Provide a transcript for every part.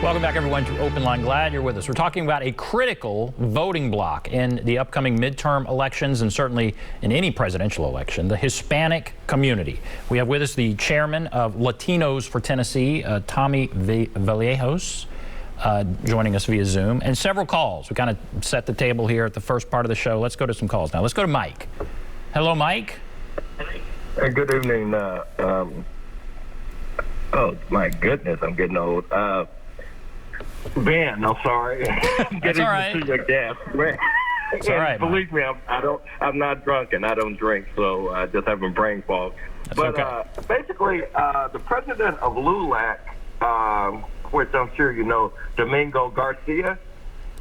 Welcome back, everyone, to OpenLine. Glad you're with us. We're talking about a critical voting bloc in the upcoming midterm elections and certainly in any presidential election, the Hispanic community. We have with us the chairman of Latinos for Tennessee, Tommy Vallejos, joining us via Zoom, and several calls. We kind of set the table here at the first part of the show. Let's go to some calls now. Let's go to Mike. Hello, Mike. Hey, good evening. Oh, my goodness, I'm getting old. Ben, I'm sorry. That's all right. To your guest. It's all right. Believe me, I'm not drunk and I don't drink, so I just having brain fog. That's but okay. Basically, the president of LULAC, which I'm sure you know, Domingo Garcia,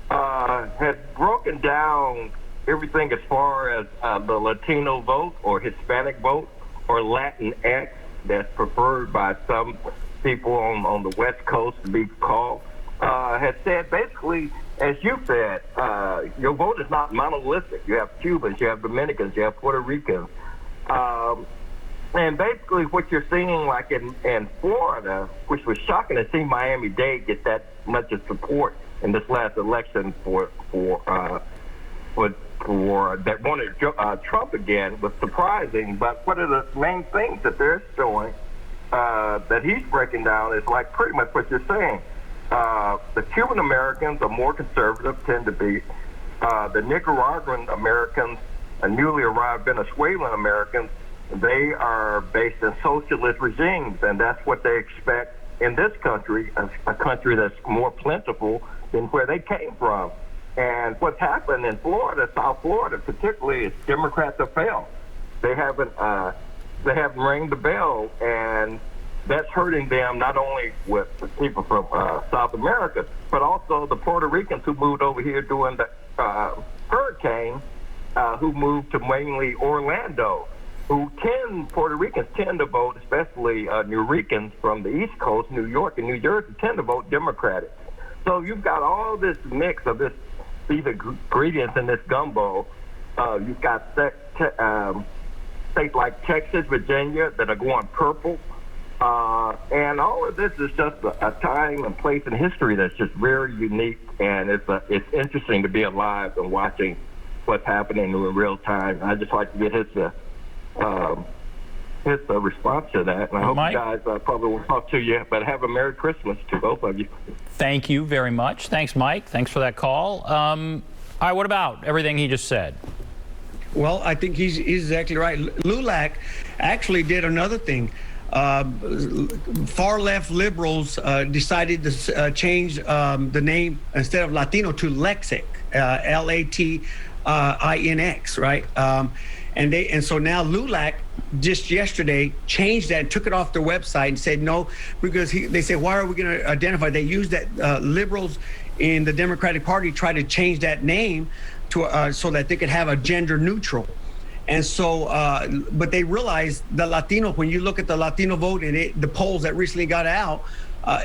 had broken down everything as far as the Latino vote or Hispanic vote or Latinx that's preferred by some people on the West Coast to be called. Had said basically, as you said, your vote is not monolithic. You have Cubans, you have Dominicans, you have Puerto Ricans. And basically what you're seeing like in Florida, which was shocking to see Miami-Dade get that much of support in this last election for that wanted Trump again, was surprising. But one of the main things that they're showing that he's breaking down is like pretty much what you're saying. The Cuban Americans are more conservative, tend to be. The Nicaraguan Americans and newly arrived Venezuelan Americans, they are based in socialist regimes, and that's what they expect in this country, a country that's more plentiful than where they came from. And what's happened in Florida, South Florida particularly, is Democrats have failed. They haven't rang the bell, and that's hurting them not only with the people from South America, but also the Puerto Ricans who moved over here during the hurricane, who moved to mainly Orlando, Puerto Ricans tend to vote, especially New Ricans from the East Coast, New York and New Jersey, tend to vote Democratic. So you've got all this mix of these ingredients in this gumbo. You've got states like Texas, Virginia that are going purple. And all of this is just a time and place in history that's just very unique, and it's interesting to be alive and watching what's happening in real time. I just like to get his response to that, and I hope Mike? you guys probably will talk to you, but have a Merry Christmas to both of you. Thank you very much. Thanks, Mike. Thanks for that call. All right, what about everything he just said? Well, I think he's exactly right. LULAC actually did another thing. Far left liberals decided to change the name instead of Latino to Lexic, Latinx, right? And so now LULAC just yesterday changed that, took it off their website and said no, because they said, why are we going to identify? They used that liberals in the Democratic Party try to change that name to so that they could have a gender neutral. And so, but they realized the Latino, when you look at the Latino vote and the polls that recently got out,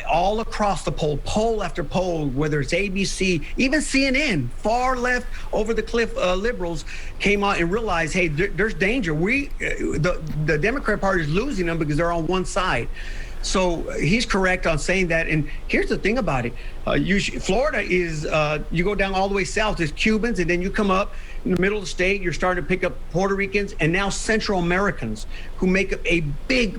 all across the poll after poll, whether it's ABC, even CNN, far left, over the cliff liberals came out and realized, hey, there's danger. The Democrat Party is losing them because they're on one side. So he's correct on saying that. And here's the thing about it. Florida is, you go down all the way south, there's Cubans, and then you come up in the middle of the state, you're starting to pick up Puerto Ricans and now Central Americans who make up a big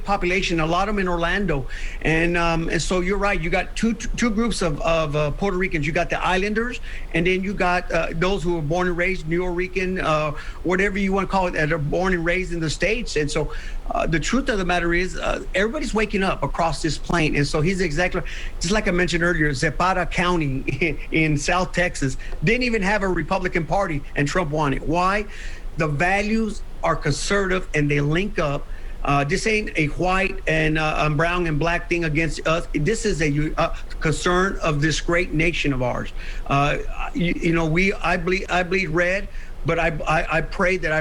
population, a lot of them in Orlando. And so you're right, you got two groups of Puerto Ricans. You got the Islanders, and then you got those who were born and raised New Rican, whatever you want to call it, that are born and raised in the States. And so the truth of the matter is everybody's waking up across this plain. And so he's exactly, just like I mentioned earlier, Zapata County in South Texas didn't even have a Republican Party, and Trump won it. Why? The values are conservative and they link up. This ain't a white and brown and black thing against us. This is a concern of this great nation of ours. I bleed red, but I pray that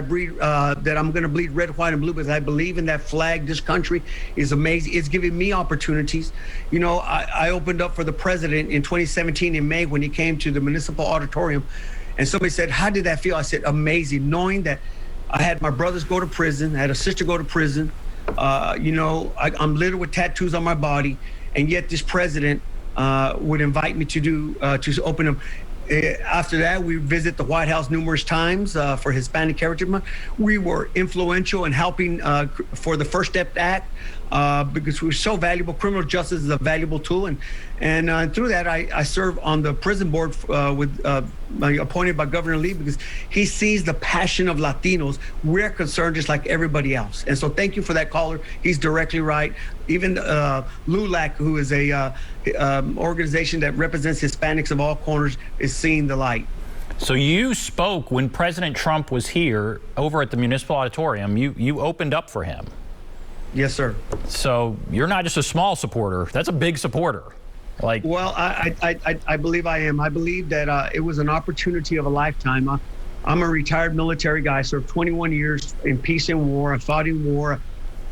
that I'm going to bleed red, white, and blue, because I believe in that flag. This country is amazing. It's giving me opportunities. You know, I opened up for the president in 2017 in May when he came to the municipal auditorium, and somebody said, how did that feel? I said, amazing, knowing that I had my brothers go to prison, I had a sister go to prison. I'm littered with tattoos on my body, and yet this president would invite me to open them. After that, we visit the White House numerous times for Hispanic Heritage Month. We were influential in helping for the First Step Act because we were so valuable. Criminal justice is a valuable tool, and through that, I serve on the prison board appointed by Governor Lee because he sees the passion of Latinos. We're concerned just like everybody else, and so thank you for that caller. He's directly right. Even LULAC, who is a organization that represents Hispanics of all corners, is seeing the light. So you spoke when President Trump was here over at the Municipal Auditorium. You opened up for him. Yes, sir. So you're not just a small supporter. That's a big supporter. Well, I believe I am. I believe that it was an opportunity of a lifetime. I'm a retired military guy. I served 21 years in peace and war. I fought in war.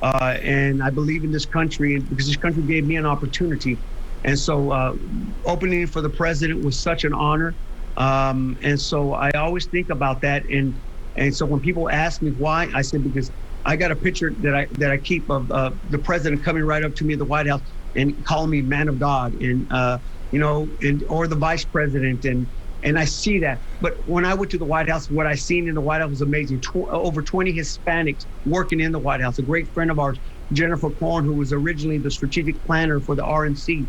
And I believe in this country because this country gave me an opportunity. And so opening for the president was such an honor. And so I always think about that. And so when people ask me why, I said, because I got a picture that I keep of the president coming right up to me at the White House and calling me man of God and, or the vice president. And I see that. But when I went to the White House, what I seen in the White House was amazing. Over 20 Hispanics working in the White House. A great friend of ours, Jennifer Korn, who was originally the strategic planner for the RNC,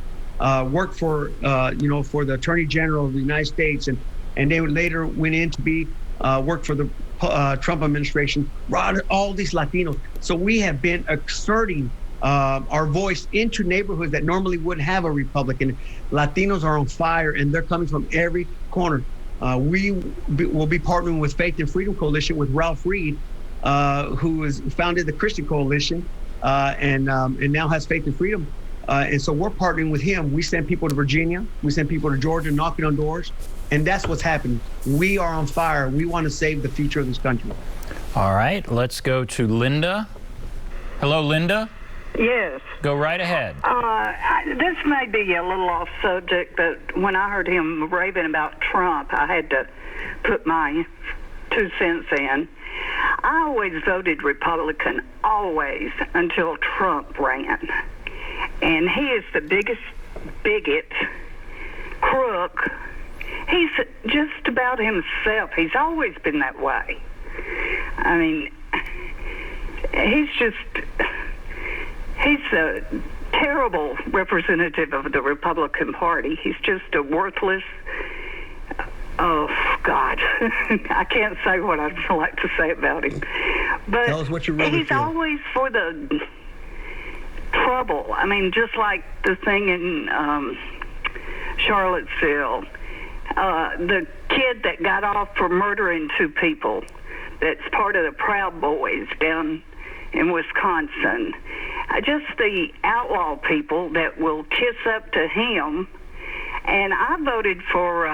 worked for the Attorney General of the United States. And they later went in to be worked for the Trump administration, brought all these Latinos. So we have been exerting our voice into neighborhoods that normally wouldn't have a Republican. Latinos are on fire, and they're coming from every corner. We will be partnering with Faith and Freedom Coalition with Ralph Reed, who has founded the Christian Coalition and now has Faith and Freedom. And so we're partnering with him. We send people to Virginia. We send people to Georgia, knocking on doors. And that's what's happening. We are on fire. We want to save the future of this country. All right, let's go to Linda. Hello, Linda. Yes. Go right ahead. This may be a little off subject, but when I heard him raving about Trump, I had to put my 2 cents in. I always voted Republican, always, until Trump ran. And he is the biggest bigot, crook. He's just about himself. He's always been that way. I mean, he's a terrible representative of the Republican Party. He's just a worthless, oh, God. I can't say what I'd like to say about him. But tell us what you really he's feel. Always for the trouble. I mean, just like the thing in Charlottesville. The kid that got off for murdering 2 people, that's part of the Proud Boys down in Wisconsin. Just the outlaw people that will kiss up to him. And I voted for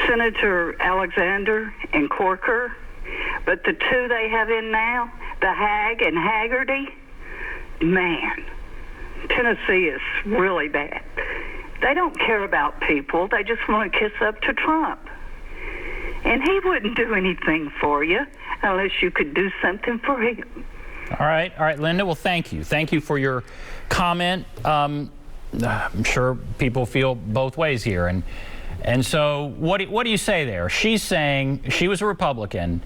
Senator Alexander and Corker, but the 2 they have in now, the Hag and Haggerty, man, Tennessee is really bad. They don't care about people. They just want to kiss up to Trump. And he wouldn't do anything for you unless you could do something for him. All right, Linda. Well, thank you. Thank you for your comment. I'm sure people feel both ways here. And so what do you say there? She's saying she was a Republican.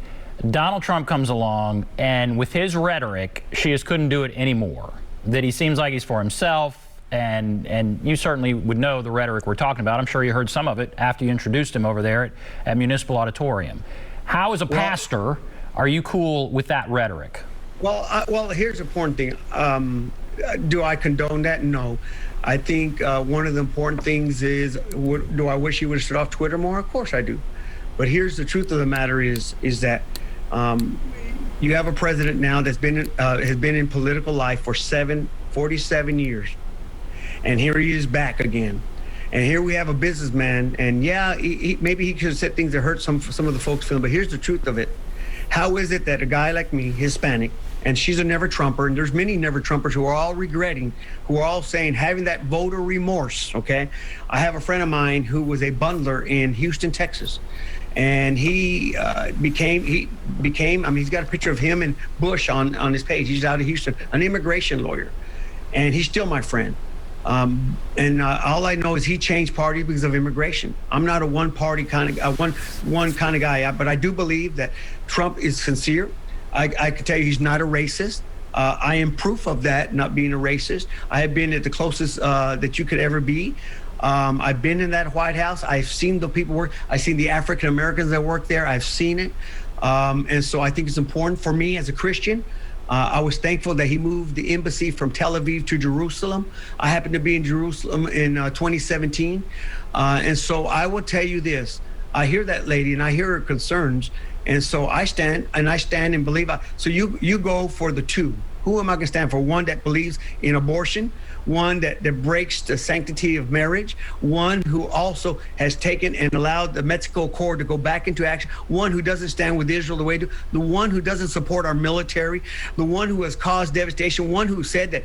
Donald Trump comes along, and with his rhetoric, she just couldn't do it anymore. That he seems like he's for himself. And you certainly would know the rhetoric we're talking about. I'm sure you heard some of it after you introduced him over there at Municipal Auditorium. How, as a pastor, are you cool with that rhetoric? Well, here's the important thing. Do I condone that? No. I think one of the important things is, do I wish he would have stood off Twitter more? Of course I do. But here's the truth of the matter is that you have a president now that's has been in political life for 47 years. And here he is back again. And here we have a businessman. And yeah, maybe he could have said things that hurt some of the folks feeling. But here's the truth of it. How is it that a guy like me, Hispanic, and she's a never Trumper, and there's many never Trumpers who are all regretting, who are all saying, having that voter remorse, okay? I have a friend of mine who was a bundler in Houston, Texas. And he became, I mean, he's got a picture of him and Bush on his page. He's out of Houston, an immigration lawyer. And he's still my friend. All I know is he changed parties because of immigration. I'm not a one-party kind of one kind of guy, but I do believe that Trump is sincere. I can tell you he's not a racist. I am proof of that, not being a racist. I have been at the closest that you could ever be. I've been in that White House. I've seen the people work. I've seen the African Americans that work there. I've seen it. And so I think it's important for me as a Christian. I was thankful that he moved the embassy from Tel Aviv to Jerusalem. I happened to be in Jerusalem in 2017. And so I will tell you this. I hear that lady and I hear her concerns. And so I stand and believe. So you go for the two. Who am I going to stand for? One that believes in abortion, one that breaks the sanctity of marriage, one who also has taken and allowed the Mexico Accord to go back into action, one who doesn't stand with Israel the way to, the one who doesn't support our military, the one who has caused devastation, one who said that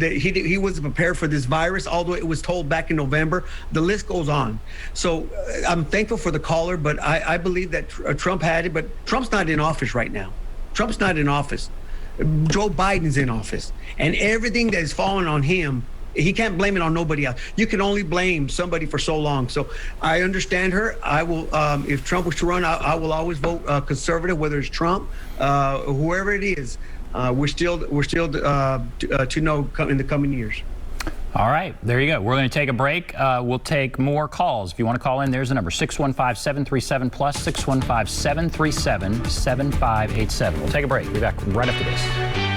he wasn't prepared for this virus, although it was told back in November. The list goes on. So I'm thankful for the caller, but I believe that Trump had it, but Trump's not in office right now. Trump's not in office. Joe Biden's in office, and everything that is falling on him, he can't blame it on nobody else. You can only blame somebody for so long. So I understand her. I will, if Trump was to run, I will always vote conservative, whether it's Trump, whoever it is. We're still to know in the coming years. All right, there you go. We're going to take a break. We'll take more calls. If you want to call in, there's the number, 615-737-PLUS, 615-737-7587. We'll take a break. We'll be back right after this.